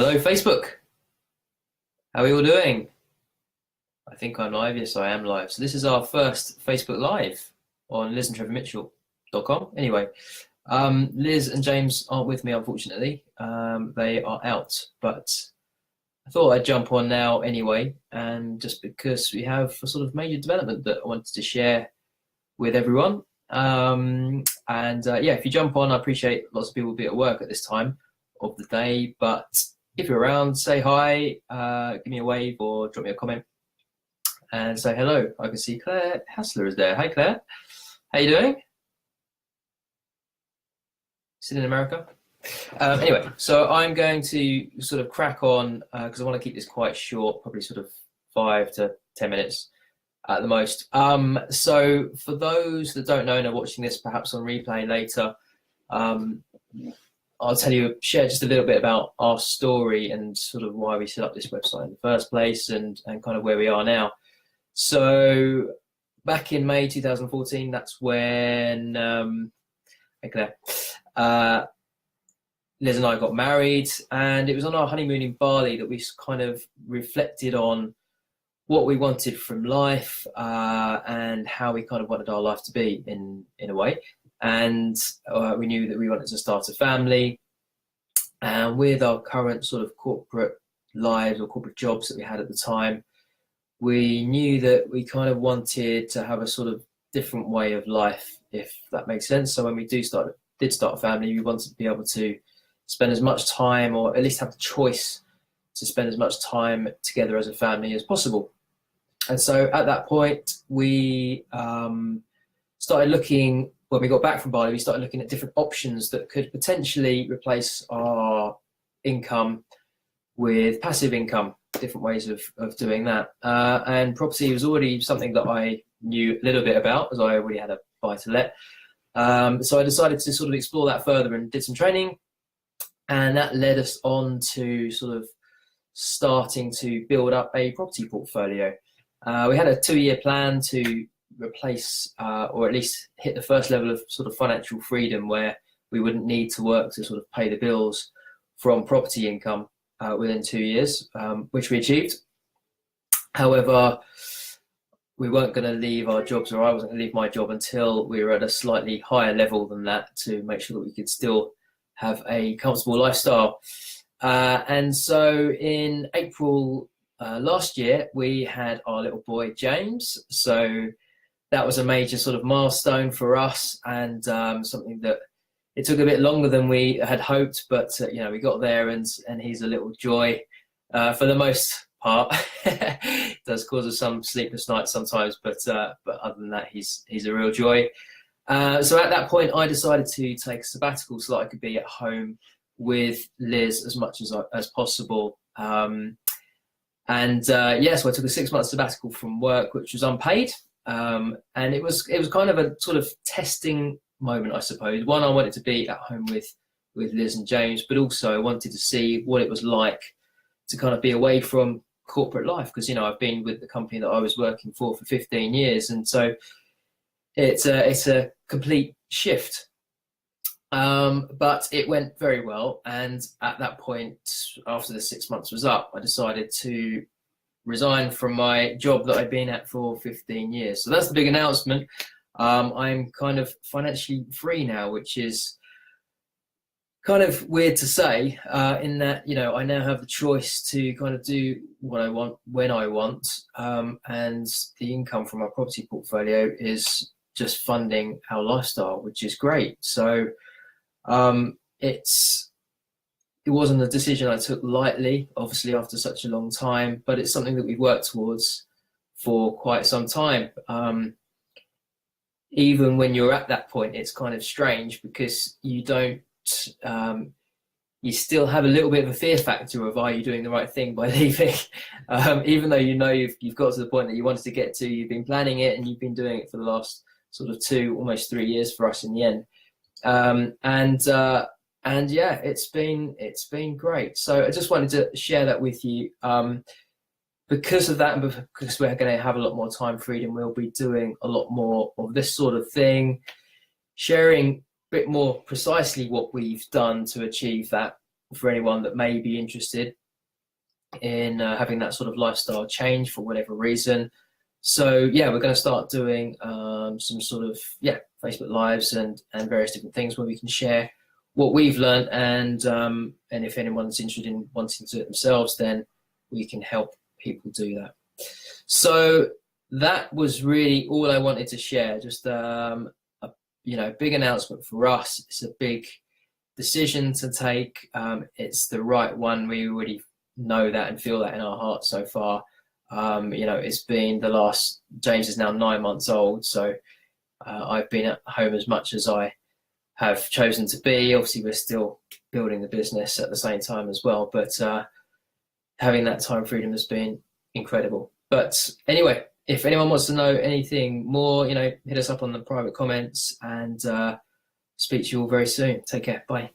Hello, Facebook. How are you all doing? I think I'm live. Yes, I am live. So this is our first Facebook Live on LizandTrevorMitchell.com. Anyway, Liz and James aren't with me, unfortunately. They are out, but I thought I'd jump on now anyway, and just because we have a sort of major development that I wanted to share with everyone. Yeah, if you jump on, I appreciate lots of people will be at work at this time of the day, but if you're around, say hi, give me a wave or drop me a comment and say hello. I can see Claire Hassler is there. Hi, Claire. How you doing? Sitting in America? Anyway, so I'm going to sort of crack on because I want to keep this quite short, probably sort of 5 to 10 minutes at the most. So for those that don't know and are watching this perhaps on replay later, I'll share just a little bit about our story and sort of why we set up this website in the first place and kind of where we are now. So back in May 2014, that's when Liz and I got married, and it was on our honeymoon in Bali that we kind of reflected on what we wanted from life and how we kind of wanted our life to be in a way. And we knew that we wanted to start a family. And with our current sort of corporate lives or corporate jobs that we had at the time, we knew that we kind of wanted to have a sort of different way of life, if that makes sense. So when we did start a family, we wanted to be able to spend as much time, or at least have the choice to spend as much time together as a family as possible. And so at that point, we started looking. When we got back from Bali, we started looking at different options that could potentially replace our income with passive income, different ways of doing that. And property was already something that I knew a little bit about, as I already had a buy-to-let. So I decided to sort of explore that further and did some training. And that led us on to sort of starting to build up a property portfolio. We had a 2-year plan to replace or at least hit the first level of sort of financial freedom where we wouldn't need to work to sort of pay the bills from property income within 2 years, which we achieved. However, we weren't going to leave our jobs, or I wasn't going to leave my job until we were at a slightly higher level than that, to make sure that we could still have a comfortable lifestyle. And so in April last year, we had our little boy James. So that was a major sort of milestone for us, and something that it took a bit longer than we had hoped, but we got there, and he's a little joy for the most part. It does cause us some sleepless nights sometimes, but other than that, he's a real joy. So at that point, I decided to take a sabbatical so that I could be at home with Liz as much as possible. So I took a 6-month sabbatical from work, which was unpaid. And it was kind of a sort of testing moment, I suppose. One, I wanted to be at home with Liz and James, but also I wanted to see what it was like to kind of be away from corporate life, because I've been with the company that I was working for 15 years, and so it's a complete shift. But it went very well, and at that point, after the 6 months was up, I decided to resign from my job that I'd been at for 15 years. So that's the big announcement. I'm kind of financially free now, which is kind of weird to say, in that, I now have the choice to kind of do what I want when I want. And the income from our property portfolio is just funding our lifestyle, which is great. So it wasn't a decision I took lightly, obviously, after such a long time, but it's something that we've worked towards for quite some time. Even when you're at that point, it's kind of strange, because you don't, you still have a little bit of a fear factor of, are you doing the right thing by leaving? Even though you've got to the point that you wanted to get to, you've been planning it, and you've been doing it for the last sort of 2, almost 3 years for us in the end. And yeah, it's been great. So I just wanted to share that with you. Because of that, and because we're going to have a lot more time freedom, we'll be doing a lot more of this sort of thing, sharing a bit more precisely what we've done to achieve that, for anyone that may be interested in having that sort of lifestyle change for whatever reason. So yeah, we're going to start doing some sort of Facebook Lives and various different things where we can share what we've learned, and if anyone's interested in wanting to do it themselves, then we can help people do that. So that was really all I wanted to share. Just a big announcement for us. It's a big decision to take. It's the right one. We already know that and feel that in our hearts so far. It's been James is now 9 months old, so I've been at home as much as I have chosen to be. Obviously, we're still building the business at the same time as well, but having that time freedom has been incredible. But anyway, if anyone wants to know anything more, hit us up on the private comments, and speak to you all very soon. Take care. Bye.